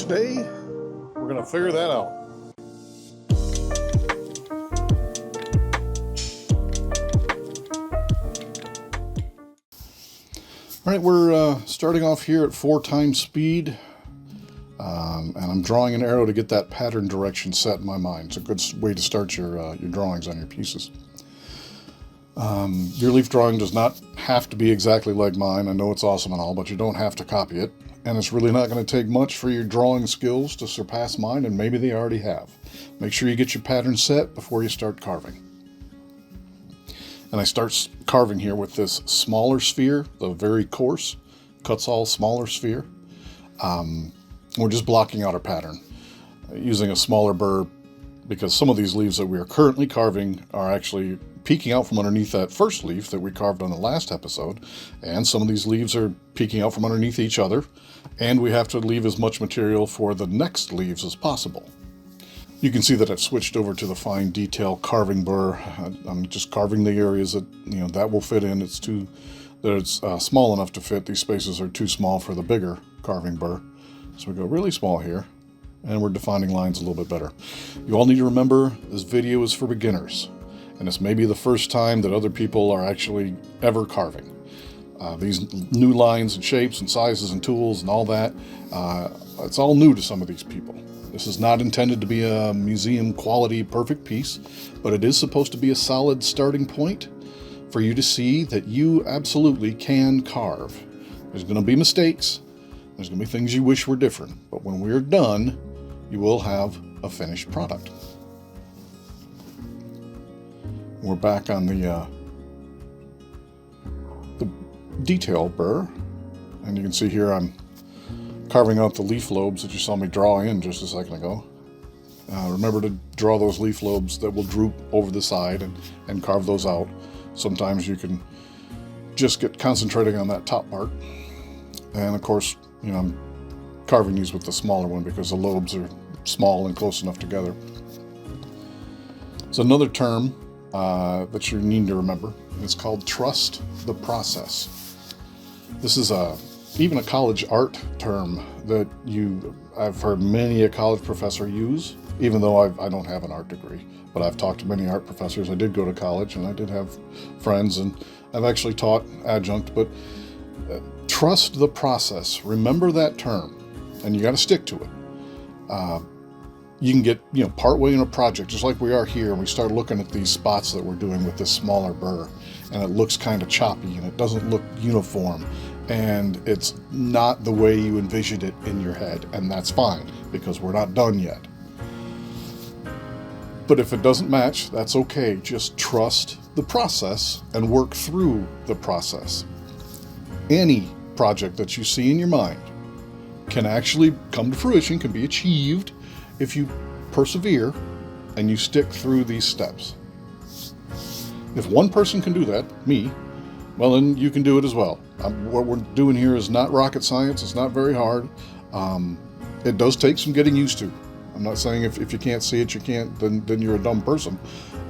first day, we're gonna figure that out. All right, we're starting off here at 4 times speed, and I'm drawing an arrow to get that pattern direction set in my mind. It's a good way to start your drawings on your pieces. Your leaf drawing does not have to be exactly like mine. I know it's awesome and all, but you don't have to copy it. And it's really not going to take much for your drawing skills to surpass mine, and maybe they already have. Make sure you get your pattern set before you start carving. And I start carving here with this smaller sphere, the very coarse, cuts all smaller sphere. We're just blocking out our pattern using a smaller burr, because some of these leaves that we are currently carving are actually peeking out from underneath that first leaf that we carved on the last episode, and some of these leaves are peeking out from underneath each other, and we have to leave as much material for the next leaves as possible. You can see that I've switched over to the fine detail carving burr. I'm just carving the areas that that will fit in. It's small enough to fit. These spaces are too small for the bigger carving burr, so we go really small here, and we're defining lines a little bit better. You all need to remember this video is for beginners, and it's maybe the first time that other people are actually ever carving. These new lines and shapes and sizes and tools and all that, it's all new to some of these people. This is not intended to be a museum quality perfect piece, but it is supposed to be a solid starting point for you to see that you absolutely can carve. There's going to be mistakes. There's going to be things you wish were different, but when we're done, you will have a finished product. We're back on the detail burr, and you can see here I'm carving out the leaf lobes that you saw me draw in just a second ago. Remember to draw those leaf lobes that will droop over the side and carve those out. Sometimes you can just get concentrating on that top part. And of course, I'm carving these with the smaller one because the lobes are small and close enough together. It's another term that you need to remember. It's called trust the process. This is even a college art term that I've heard many a college professor use, even though I don't have an art degree, but I've talked to many art professors. I did go to college and I did have friends, and I've actually taught adjunct, but trust the process. Remember that term, and you got to stick to it. You can get, partway in a project, just like we are here, and we start looking at these spots that we're doing with this smaller burr, and it looks kind of choppy, and it doesn't look uniform, and it's not the way you envisioned it in your head, and that's fine, because we're not done yet. But if it doesn't match, that's okay. Just trust the process and work through the process. Any project that you see in your mind can actually come to fruition, can be achieved, if you persevere and you stick through these steps. If one person can do that, me, well, then you can do it as well. What we're doing here is not rocket science. It's not very hard. It does take some getting used to. I'm not saying if you can't see it, you can't, then you're a dumb person.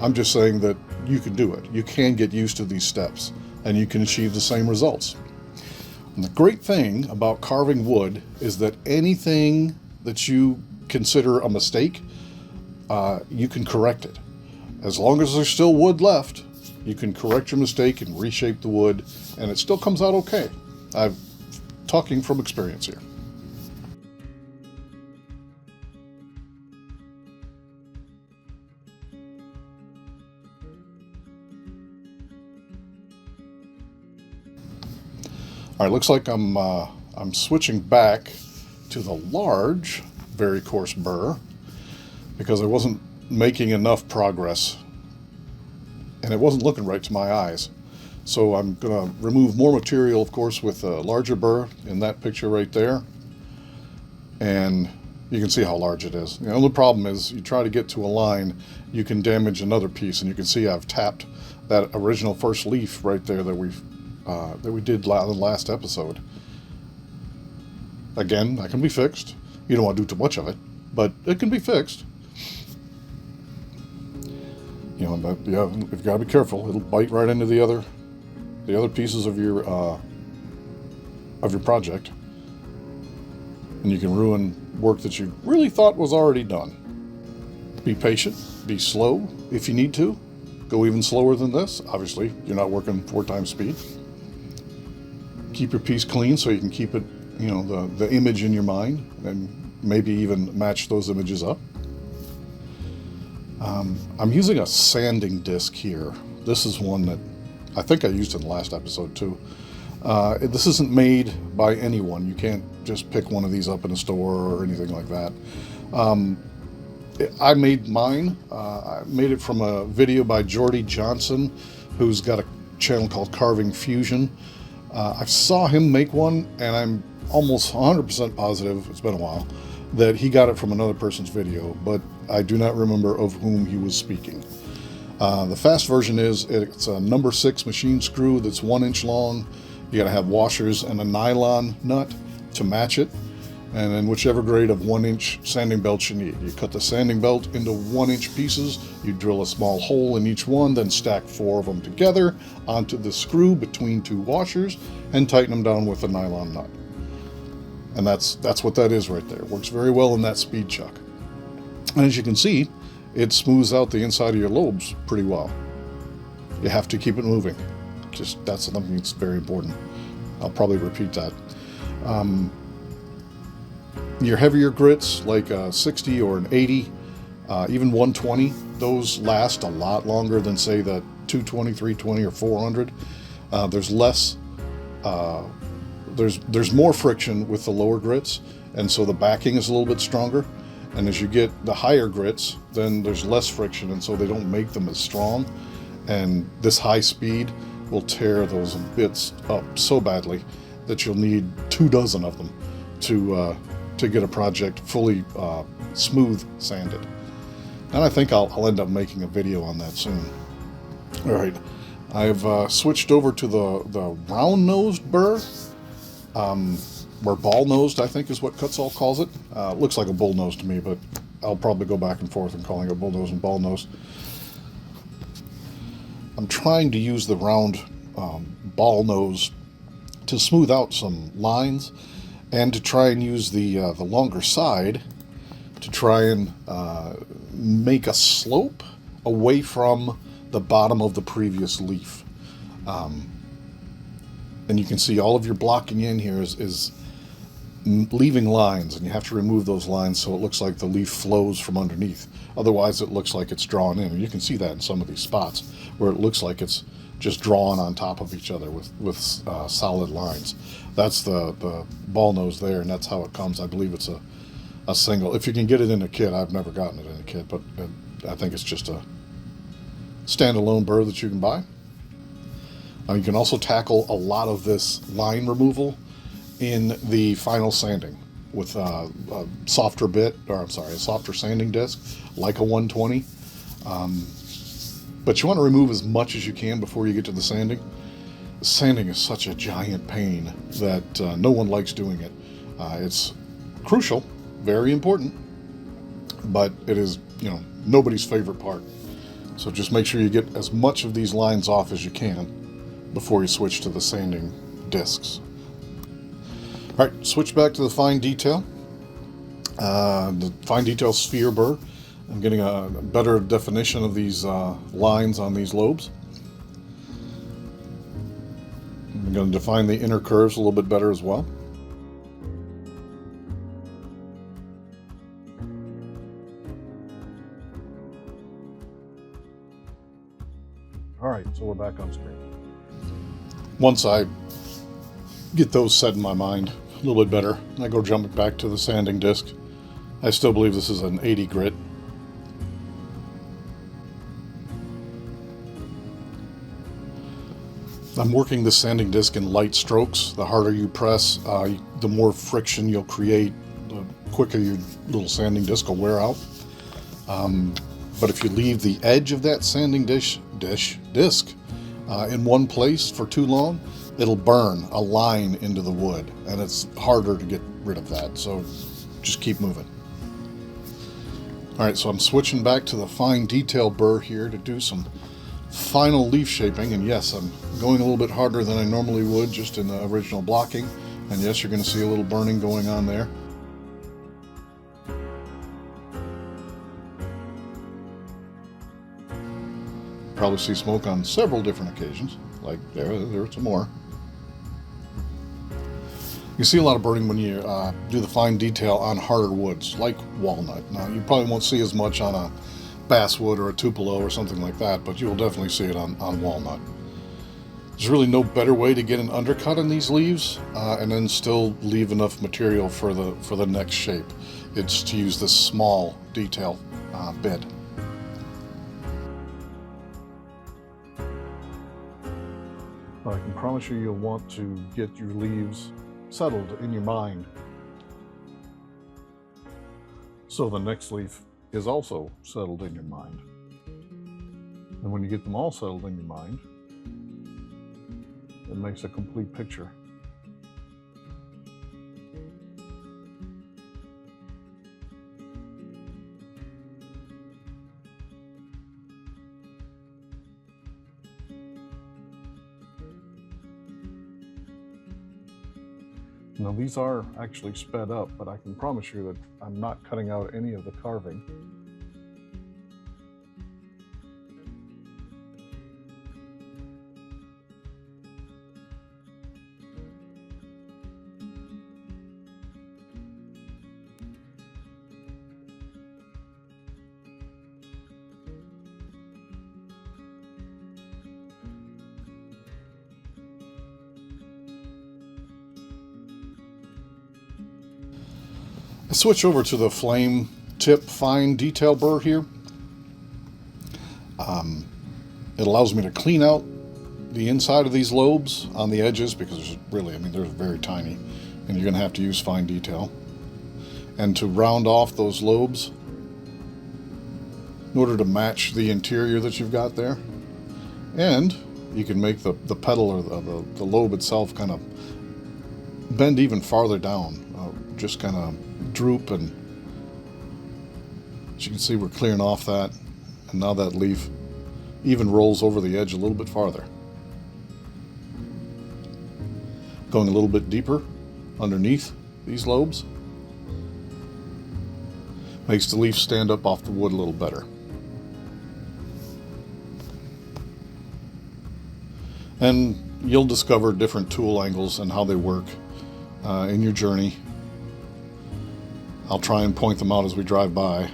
I'm just saying that you can do it. You can get used to these steps, and you can achieve the same results. And the great thing about carving wood is that anything that you consider a mistake, you can correct it. As long as there's still wood left, you can correct your mistake and reshape the wood, and it still comes out okay. I'm talking from experience here. All right, looks like I'm switching back to the large, very coarse burr, because I wasn't making enough progress and it wasn't looking right to my eyes. So I'm going to remove more material, of course, with a larger burr in that picture right there. And you can see how large it is. The only problem is you try to get to a line, you can damage another piece, and you can see I've tapped that original first leaf right there that we did in the last episode. Again, that can be fixed. You don't want to do too much of it, but it can be fixed. But you've got to be careful. It'll bite right into the other pieces of your project, and you can ruin work that you really thought was already done. Be patient, be slow if you need to. Go even slower than this. Obviously, you're not working 4 times speed. Keep your piece clean so you can keep it, the image in your mind, and maybe even match those images up. I'm using a sanding disc here. This is one that I think I used in the last episode too. This isn't made by anyone. You can't just pick one of these up in a store or anything like that. I made mine. I made it from a video by Jordy Johnson, who's got a channel called Carving Fusion. I saw him make one, and I'm almost 100% positive, it's been a while, that he got it from another person's video, but I do not remember of whom he was speaking. The fast version is, it's a number 6 machine screw that's 1 inch long. You gotta have washers and a nylon nut to match it, and then whichever grade of 1 inch sanding belt you need. You cut the sanding belt into 1 inch pieces, you drill a small hole in each one, then stack 4 of them together onto the screw between 2 washers and tighten them down with a nylon nut. And that's what that is right there. It works very well in that speed chuck. And as you can see, it smooths out the inside of your lobes pretty well. You have to keep it moving. That's something that's very important. I'll probably repeat that. Your heavier grits, like a 60 or an 80, even 120, those last a lot longer than, say, the 220, 320, or 400. There's less, there's more friction with the lower grits, and so the backing is a little bit stronger. And as you get the higher grits, then there's less friction, and so they don't make them as strong. And this high speed will tear those bits up so badly that you'll need 24 of them to get a project fully smooth sanded. And I think I'll end up making a video on that soon. All right, I've switched over to the round-nosed burr, or ball-nosed, I think is what Kutzall calls it. Looks like a bull-nose to me, but I'll probably go back and forth in calling it bull-nose and ball-nose. I'm trying to use the round ball nose to smooth out some lines, and to try and use the longer side to try and make a slope away from the bottom of the previous leaf. And you can see all of your blocking in here is leaving lines, and you have to remove those lines so it looks like the leaf flows from underneath. Otherwise it looks like it's drawn in, and you can see that in some of these spots where it looks like it's just drawn on top of each other with solid lines. That's the ball nose there, and that's how it comes. I believe it's a single. If you can get it in a kit, I've never gotten it in a kit, but I think it's just a standalone burr that you can buy. You can also tackle a lot of this line removal in the final sanding with a softer a softer sanding disc, like a 120. But you want to remove as much as you can before you get to the sanding. Sanding is such a giant pain that no one likes doing it. It's crucial, very important, but it is, nobody's favorite part. So just make sure you get as much of these lines off as you can before you switch to the sanding discs. All right, switch back to the fine detail. The fine detail sphere burr. I'm getting a better definition of these lines on these lobes. I'm going to define the inner curves a little bit better as well. All right, so we're back on screen. Once I get those set in my mind a little bit better, I go jumping back to the sanding disc. I still believe this is an 80 grit. I'm working the sanding disc in light strokes. The harder you press, the more friction you'll create, the quicker your little sanding disc will wear out. But if you leave the edge of that sanding disc in one place for too long, it'll burn a line into the wood, and it's harder to get rid of that. So just keep moving. All right, so I'm switching back to the fine detail burr here to do some final leaf shaping, and yes, I'm going a little bit harder than I normally would just in the original blocking, and yes, you're going to see a little burning going on there. probably see smoke on several different occasions. Like there's some more. You see a lot of burning when you do the fine detail on harder woods, like walnut. Now, you probably won't see as much on a basswood or a tupelo or something like that, but you'll definitely see it on walnut. There's really no better way to get an undercut on these leaves and then still leave enough material for the next shape. It's to use this small detail bit. I can promise you'll want to get your leaves settled in your mind, so the next leaf is also settled in your mind. And when you get them all settled in your mind, it makes a complete picture. Now these are actually sped up, but I can promise you that I'm not cutting out any of the carving. I switch over to the flame tip fine detail burr here. It allows me to clean out the inside of these lobes on the edges because they're very tiny and you're going to have to use fine detail. And to round off those lobes in order to match the interior that you've got there. And you can make the petal or the lobe itself kind of bend even farther down, just kind of droop, and as you can see, we're clearing off that, and now that leaf even rolls over the edge a little bit farther. Going a little bit deeper underneath these lobes makes the leaf stand up off the wood a little better. And you'll discover different tool angles and how they work in your journey. I'll try and point them out as we drive by.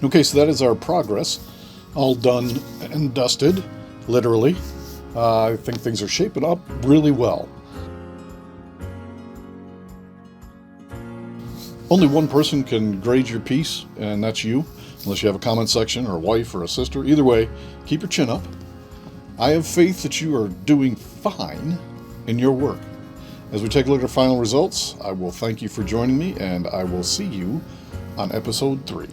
Okay, so that is our progress, all done and dusted, literally. I think things are shaping up really well. Only one person can grade your piece, and that's you, unless you have a comment section or a wife or a sister. Either way, keep your chin up. I have faith that you are doing fine in your work. As we take a look at our final results, I will thank you for joining me, and I will see you on episode 3.